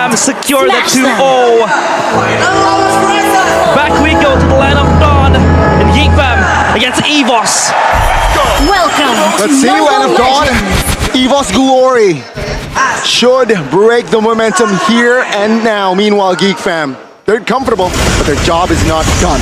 Fam secure the 2-0. Back we go to the land of Dawn and Geek Fam against Evos. Welcome. Let's see land of Dawn. Evos Glory should break the momentum here and now. Meanwhile, Geek Fam, they're comfortable, but their job is not done.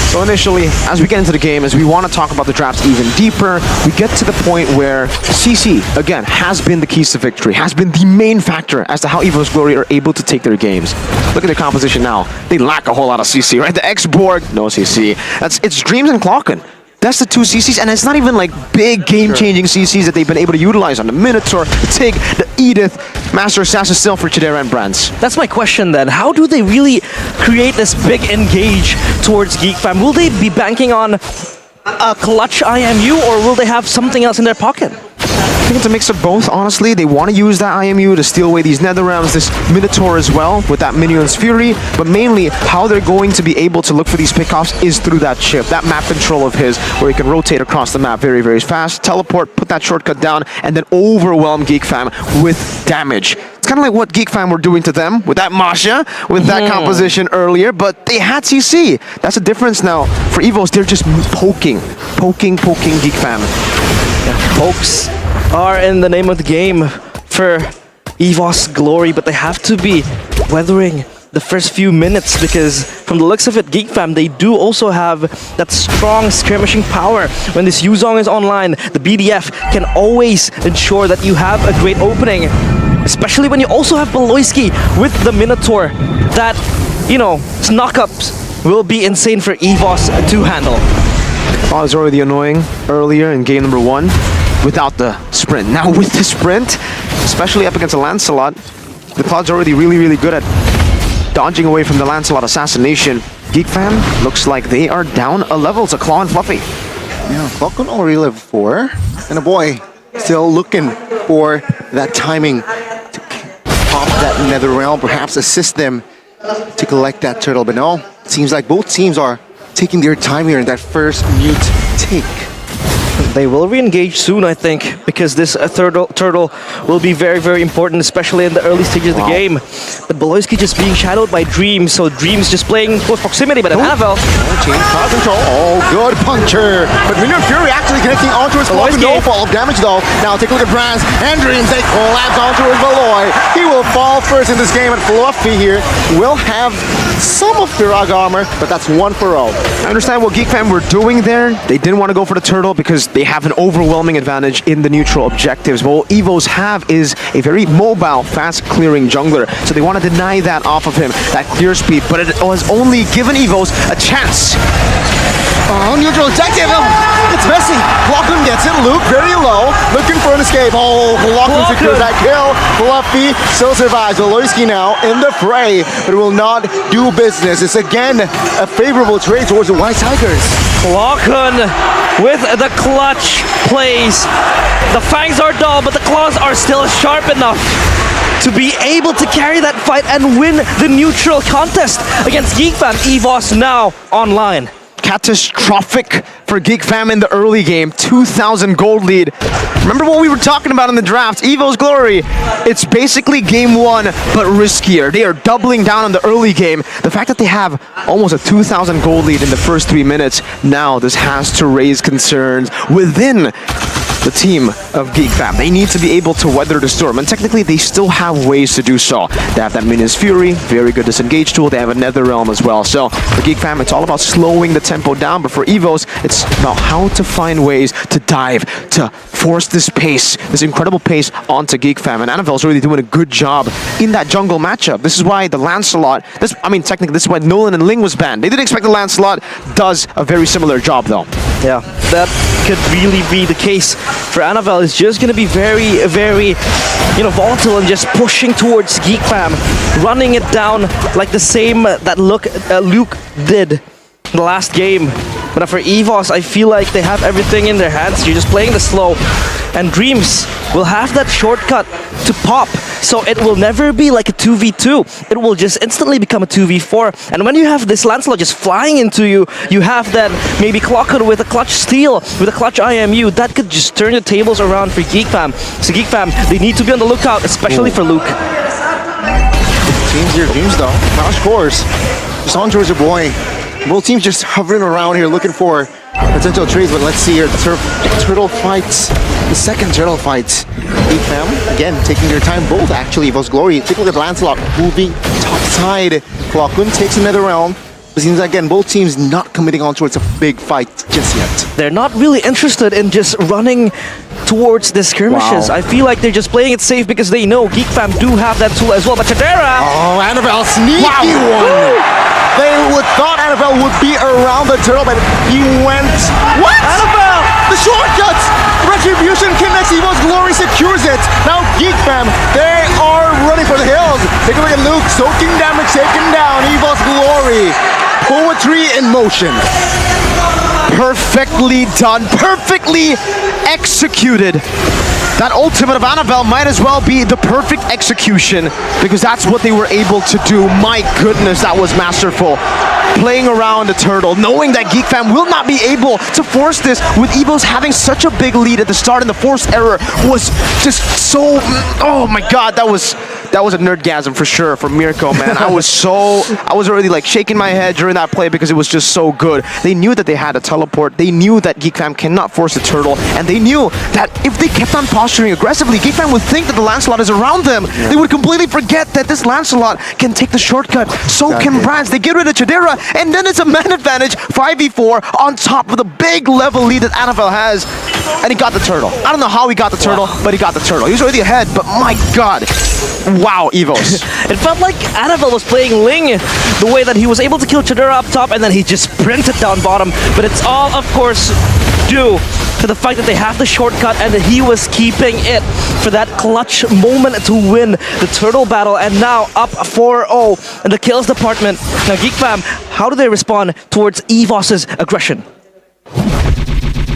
So initially, as we get into the game, as we want to talk about the drafts even deeper, we get to the point where CC, again, has been the keys to victory, has been the main factor as to how Evos Glory are able to take their games. Look at their composition now. They lack a whole lot of CC, right? The X-Borg, no CC. It's Dreams and Clocken. That's the two CCs, and it's not even like big game-changing CCs that they've been able to utilize on the Minotaur, the Tig, the Edith, Master Assassin still for Chidera and Brands. That's my question then. How do they really create this big engage towards Geek Fam? Will they be banking on a clutch IMU, or will they have something else in their pocket? I think it's a mix of both, honestly. They want to use that IMU to steal away these Nether Realms, this Minotaur as well, with that Minion's Fury, but mainly how they're going to be able to look for these pickoffs is through that chip, that map control of his, where he can rotate across the map very, very fast, teleport, put that shortcut down, and then overwhelm Geek Fam with damage. It's kind of like what Geek Fam were doing to them with that Masha, with that composition earlier, but they had CC. That's the difference now. For Evos, they're just poking Geek Fam. Yeah, pokes are in the name of the game for Evos Glory, but they have to be weathering the first few minutes because from the looks of it, Geek Fam, they do also have that strong skirmishing power. When this Yuzong is online, the BDF can always ensure that you have a great opening, especially when you also have Beloyski with the Minotaur. That, you know, knockups will be insane for Evos to handle. Oh, it was already annoying earlier in game number 1 without the sprint. Now with the sprint, especially up against a Lancelot, the Cloud's already really, really good at dodging away from the Lancelot assassination. Geek Fam looks like they are down a level to Claw and Fluffy. Yeah, Falcon already level 4, and a boy still looking for that timing to pop that Nether Realm, perhaps assist them to collect that turtle. But no, it seems like both teams are taking their time here in that first mute take. They will re-engage soon, I think, because this turtle will be very, very important, especially in the early stages of the game. But Beloyski just being shadowed by Dreams, so Dreams just playing close proximity, but Annabelle. Change crowd control. Oh, good puncher. But Minion Fury actually connecting onto his Beloy. No fall of damage though. Now take a look at Brands and Dreams. They collapse onto his Beloy. He will fall first in this game, and Fluffy here will have some of Firag armor, but that's 1 for 0. I understand what Geek Fam were doing there. They didn't want to go for the turtle because they have an overwhelming advantage in the neutral objectives. But what Evos have is a very mobile, fast-clearing jungler. So they want to deny that off of him, that clear speed. But it was only given Evos a chance. Oh, neutral objective. It's messy. Clocken gets it. Luke very low, looking for an escape. Oh, Clocken secures that kill. Fluffy still survives. Beloyski now in the fray, but will not do business. It's again a favorable trade towards the White Tigers. Clocken with the clutch plays. The fangs are dull, but the claws are still sharp enough to be able to carry that fight and win the neutral contest against Geek Fam. Evos now online. Catastrophic for Geek Fam in the early game. 2,000 gold lead. Remember what we were talking about in the draft, Evos Glory. It's basically game 1, but riskier. They are doubling down on the early game. The fact that they have almost a 2,000 gold lead in the first 3 minutes, now this has to raise concerns within the team of Geek Fam. They need to be able to weather the storm, and technically they still have ways to do so. They have that Minion's Fury, very good disengage tool. They have a Nether Realm as well. So for Geek Fam, it's all about slowing the tempo down, but for Evos, it's about how to find ways to dive, to force this pace, this incredible pace onto Geek Fam. And Annabelle's really doing a good job in that jungle matchup. This is why the Lancelot, technically this is why Nolan and Ling was banned. They didn't expect the Lancelot, does a very similar job though. Yeah, that could really be the case. For Annabelle, is just going to be very, very, volatile and just pushing towards Geek Fam, running it down like the same that Luke did in the last game. But for Evos, I feel like they have everything in their hands. You're just playing the slow, and Dreams will have that shortcut to pop. So it will never be like a 2v2. It will just instantly become a 2v4. And when you have this Lancelot just flying into you, you have that maybe Clocker with a clutch steal, with a clutch IMU. That could just turn the tables around for Geek Fam. So Geek Fam, they need to be on the lookout, especially for Luke. Change their dreams though. Crash course. Just on towards your boy. Both teams just hovering around here looking for potential trades, but let's see here. Turtle fights. The second turtle fight. Geek fam, again, taking their time. Both actually. Evos Glory. Take a look at Lancelot moving top side. Kwakun takes another round. It seems again, both teams not committing on towards a big fight just yet. They're not really interested in just running towards the skirmishes. Wow. I feel like they're just playing it safe because they know Geek fam do have that tool as well. But Chadera! Oh, Annabelle, sneaky one! They thought Annabelle would be around the turtle, but he went... What? Annabelle! The shortcuts! Retribution connects, Evos Glory secures it. Now Geek fam, they are running for the hills. Take a look at Luke, soaking damage, taken down. Evos Glory. Poetry in motion. Perfectly done, perfectly executed. That ultimate of Annabelle might as well be the perfect execution because that's what they were able to do. My goodness, that was masterful. Playing around the turtle, knowing that Geek fam will not be able to force this with Evos having such a big lead at the start, and the forced error was just so... Oh my god, that was a nerdgasm for sure from Mirko, man. I was already like shaking my head during that play because it was just so good. They knew that they had a teleport. They knew that Geek fam cannot force the turtle, and they knew that if they kept on posturing aggressively, Geek fam would think that the Lancelot is around them. Yeah. They would completely forget that this Lancelot can take the shortcut. So can Brands. They get rid of Chadera, and then it's a man advantage 5v4 on top of the big level lead that Annabelle has, and he got the turtle. I don't know how he got the turtle, but he got the turtle. He was already ahead, but my god. Wow, Evos. It felt like Annabelle was playing Ling, the way that he was able to kill Chadera up top and then he just sprinted down bottom. But it's all, of course, due to the fact that they have the shortcut and that he was keeping it for that clutch moment to win the turtle battle. And now up 4-0 in the kills department. Now, Geek fam, how do they respond towards Evos' aggression?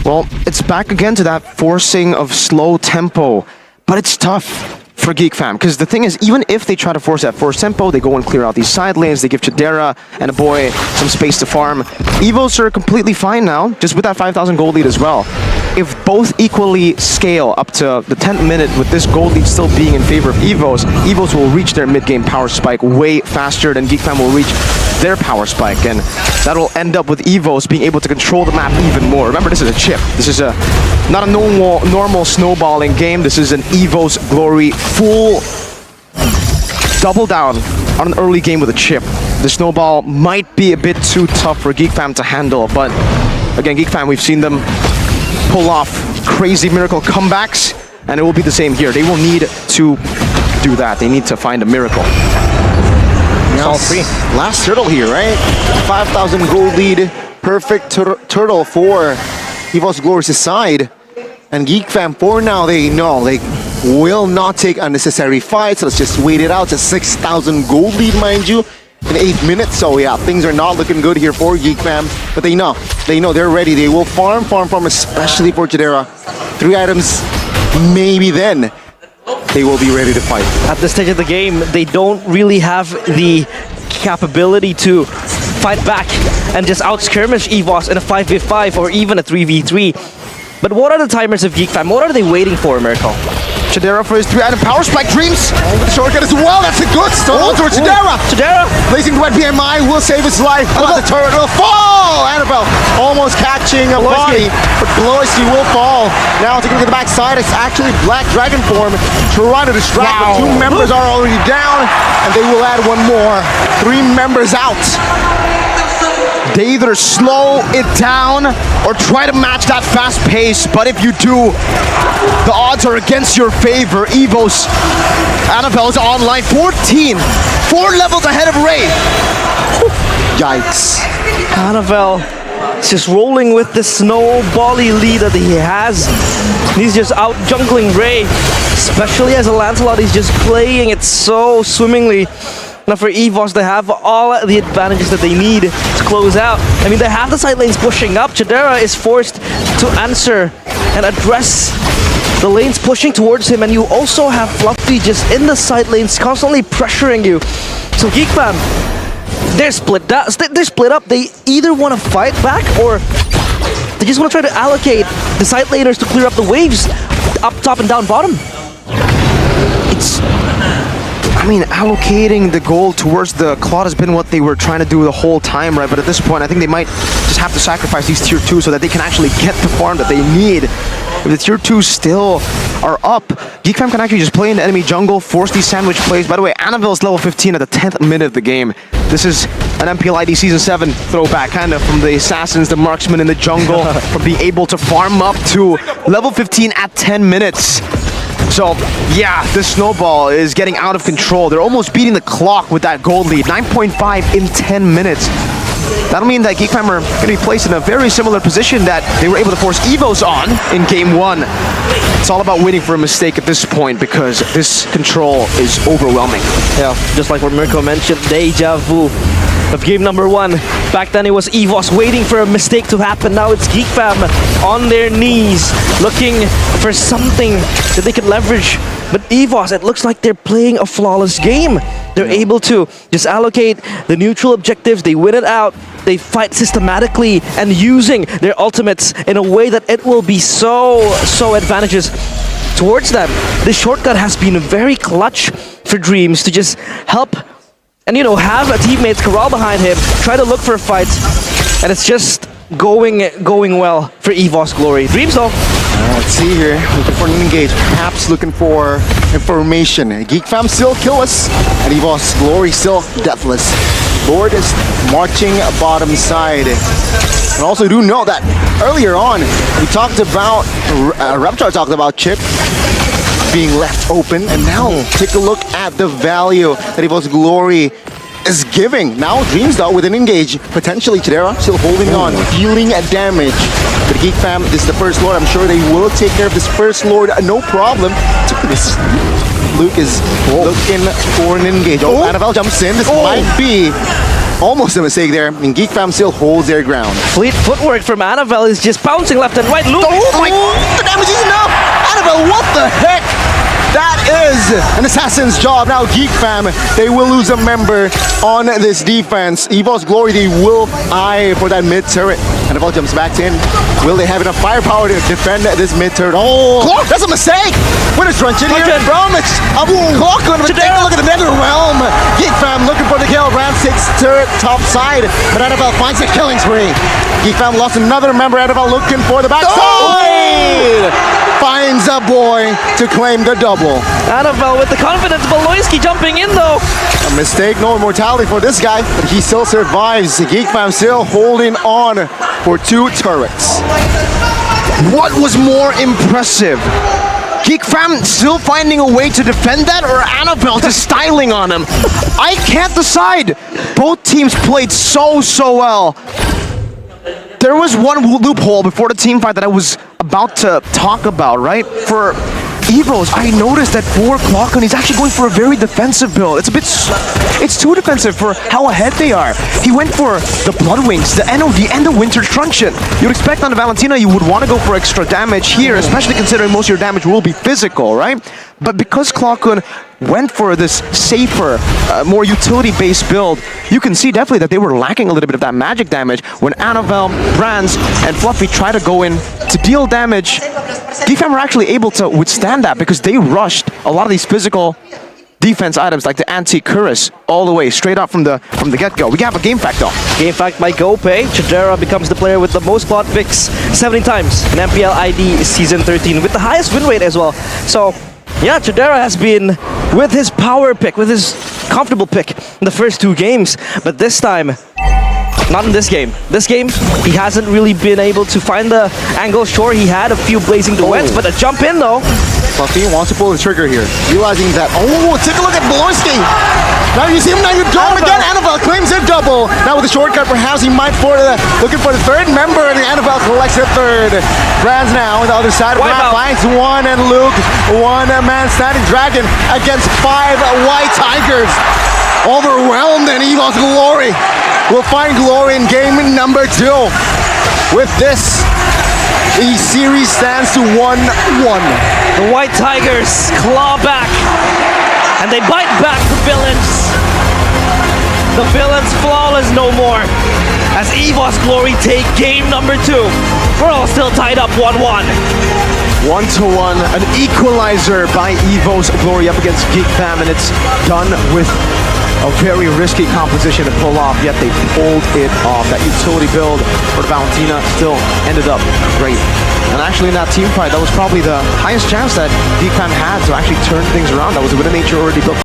Well, it's back again to that forcing of slow tempo, but it's tough for Geek fam, because the thing is, even if they try to force that forced tempo, they go and clear out these side lanes, they give Chadera and a boy some space to farm. Evos are completely fine now, just with that 5,000 gold lead as well. If both equally scale up to the 10th minute with this gold lead still being in favor of Evos, Evos will reach their mid-game power spike way faster than Geek fam will reach their power spike, and that'll end up with Evos being able to control the map even more. Remember, this is a chip. This is not a normal snowballing game. This is an Evos Glory full double down on an early game with a chip. The snowball might be a bit too tough for Geek fam to handle, but again, Geek fam, we've seen them pull off crazy miracle comebacks, and it will be the same here. They will need to do that. They need to find a miracle. All three. Last turtle here, right? 5,000 gold lead. Perfect turtle for Evos Glory's side. And Geek fam, for now, they know they will not take unnecessary fights. Let's just wait it out. It's a 6,000 gold lead, mind you, in 8 minutes. So yeah, things are not looking good here for Geek fam. But they know they're ready. They will farm, especially for Chadera. 3 items, maybe then they will be ready to fight. At this stage of the game, they don't really have the capability to fight back and just out-skirmish Evos in a 5v5 or even a 3v3. But what are the timers of Geek fam? What are they waiting for, Miracle? Chadera for his 3-item power spike dreams. The shortcut as well. That's a good start towards Chadera. Chadera placing wet PMI will save his life, but the turret will fall. Annabelle almost catching a body, but Bloisky will fall. Now taking a look at the backside, it's actually Black Dragon form trying to distract. Wow. But 2 members are already down, and they will add 1 more. 3 members out. They either slow it down or try to match that fast pace, but if you do, the odds are against your favor. Evos, Annabelle's online, 14, 4 levels ahead of Ray. Yikes. Annabelle is just rolling with the snowbally lead that he has. He's just out jungling Ray, especially as a Lancelot. He's just playing it so swimmingly. Now for Evos, they have all the advantages that they need to close out. I mean, they have the side lanes pushing up. Chadera is forced to answer and address the lanes pushing towards him, and you also have Fluffy just in the side lanes constantly pressuring you. So Geek fam, they're split up. They either want to fight back or they just want to try to allocate the side laners to clear up the waves up top and down bottom. I mean, allocating the gold towards the Claude has been what they were trying to do the whole time, right? But at this point, I think they might just have to sacrifice these tier 2 so that they can actually get the farm that they need. If the tier 2 still are up, Geek Fam can actually just play in the enemy jungle, force these sandwich plays. By the way, Annabelle is level 15 at the 10th minute of the game. This is an Mpl ID Season 7 throwback, kind of from the assassins, the marksmen in the jungle, from being able to farm up to level 15 at 10 minutes. So, yeah, this snowball is getting out of control. They're almost beating the clock with that gold lead. 9.5 in 10 minutes. That'll mean that Geek Fam are going to be placed in a very similar position that they were able to force Evos on in Game 1. It's all about waiting for a mistake at this point because this control is overwhelming. Yeah, just like what Mirko mentioned, deja vu of game number 1. Back then it was Evos waiting for a mistake to happen. Now it's Geek Fam on their knees looking for something that they could leverage. But Evos, it looks like they're playing a flawless game. They're able to just allocate the neutral objectives, they win it out, they fight systematically and using their ultimates in a way that it will be so advantageous towards them. This shortcut has been very clutch for Dreams to just help and, you know, have a teammate's corral behind him, try to look for a fight, and it's just going well for Evos Glory. Dreams though. Let's see here, looking for an engage, perhaps looking for information. Geek Fam still killless, and Evos Glory still deathless. Lord is marching bottom side. And also do know that earlier on, we talked about, Reptar talked about Chip being left open, and now take a look at the value that Evos Glory is giving. Now Dreams though with an engage, potentially Chidera still holding on, dealing damage. But Geek Fam, this is the first Lord. I'm sure they will take care of this first Lord, no problem. This Luke is looking for an engage. Oh, Annabelle jumps in. This might be almost a mistake there. I mean, Geek Fam still holds their ground. Fleet footwork from Annabelle is just bouncing left and right. Luke! Oh my, the damage is enough! Annabelle, what the heck? That is an assassin's job. Now Geek Fam, they will lose a member on this defense. Evos Glory, they will eye for that mid turret. Annabelle jumps back in. Will they have enough firepower to defend this mid turret? Oh, Clock, that's a mistake! Winner's Crunch in here from Clock, but take a look at the Nether Realm. Geek Fam looking for the kill. Ram 6 turret top side, but Annabelle finds a killing spree. Geek Fam lost another member. Annabelle looking for the backside. Finds a boy to claim the double. Annabelle with the confidence. Baloyski jumping in though. A mistake, no immortality for this guy, but he still survives. Geek Fam still holding on for 2 turrets. What was more impressive? Geek Fam still finding a way to defend that, or Annabelle just styling on him? I can't decide. Both teams played so well. There was one loophole before the team fight that I was about to talk about, right? For Evos, I noticed that for Clockon, he's actually going for a very defensive build. It's too defensive for how ahead they are. He went for the Blood Wings, the NOD, and the Winter Truncheon. You'd expect on the Valentina you would want to go for extra damage here, especially considering most of your damage will be physical, right? But because Clockon went for this safer, more utility-based build, you can see definitely that they were lacking a little bit of that magic damage. When Annabelle, Brands, and Fluffy try to go in to deal damage, Geek Fam were actually able to withstand that because they rushed a lot of these physical defense items like the anti-Cuirass all the way straight up from the get-go. We have a game fact though. Game fact by GoPay. Chidera becomes the player with the most plot picks 70 times in Mpl ID Season 13 with the highest win rate as well. So yeah, Chidera has been with his power pick, with his comfortable pick in the first 2 games, but this time, not in this game. This game, he hasn't really been able to find the angle. Sure, he had a few blazing duets, but a jump in though. Fluffy wants to pull the trigger here, realizing that, oh, take a look at Baloyski. Now you see him, now you draw him again. Annabelle claims a double. Now with the shortcut, perhaps he might looking for the third member, and Annabelle collects the third. Brands now on the other side. Brand finds one, and Luke, one-man standing dragon against 5 white tigers. Overwhelmed, and Evos Glory will find glory in game number 2. With this, the series stands to 1-1. The White Tigers claw back, and they bite back the villains. The villains flawless no more, as Evos Glory take game number 2. We're all still tied up 1-1. 1-1, an equalizer by Evos Glory up against Geek Fam, and it's done with a very risky composition to pull off, yet they pulled it off. That utility build for Valentina still ended up great. And actually in that team fight, that was probably the highest chance that Geek Fam had to actually turn things around. That was a winning nature already built.